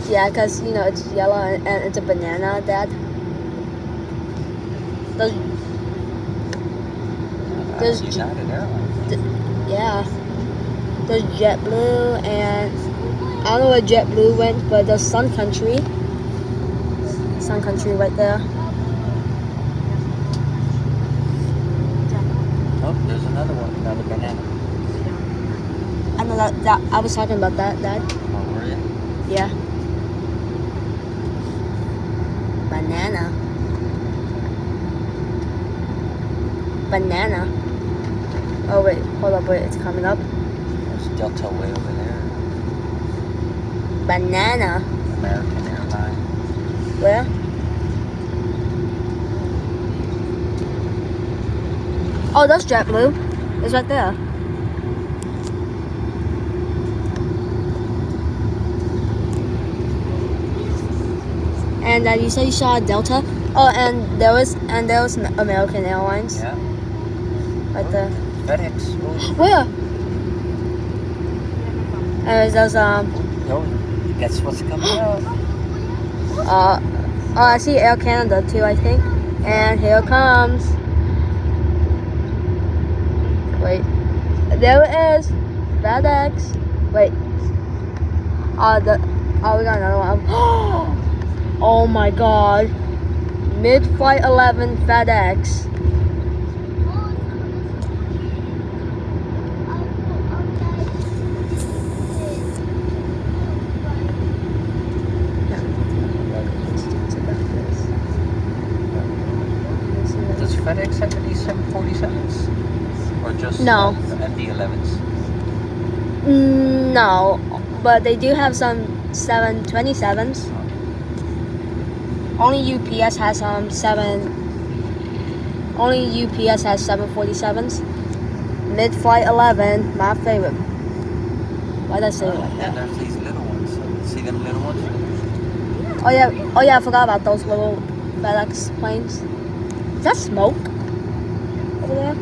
Yeah, because, you know, it's yellow and it's a banana, Dad. There's United Airlines. Yeah. There's JetBlue and I don't know where JetBlue went, but there's Sun Country. Sun Country right there. Oh, there's another one, another banana. I know that I was talking about that, Dad. Oh, were you? Yeah. Banana. Banana. Oh wait, hold up, wait, it's coming up. There's Delta way over there. Banana. American Airlines. Where? Oh, that's JetBlue. It's right there. And you said you saw Delta. Oh, and there was American Airlines. Yeah. Right there. FedEx. Oh. Where? And there's Oh, guess what's coming up? oh, I see Air Canada too, I think. And here it comes. Wait. There it is. FedEx. Wait. We got another one. Oh my god. Mid-Flight 11 FedEx. Does FedEx have any 747s? Or just No. MD-11s? No, but they do have some 727s. Only UPS has Only UPS has 747s. Mid-Flight 11, my favorite. Why did I say it like that? And there's these little ones. See them little ones? Oh yeah, I forgot about those little FedEx planes. Is that smoke over there?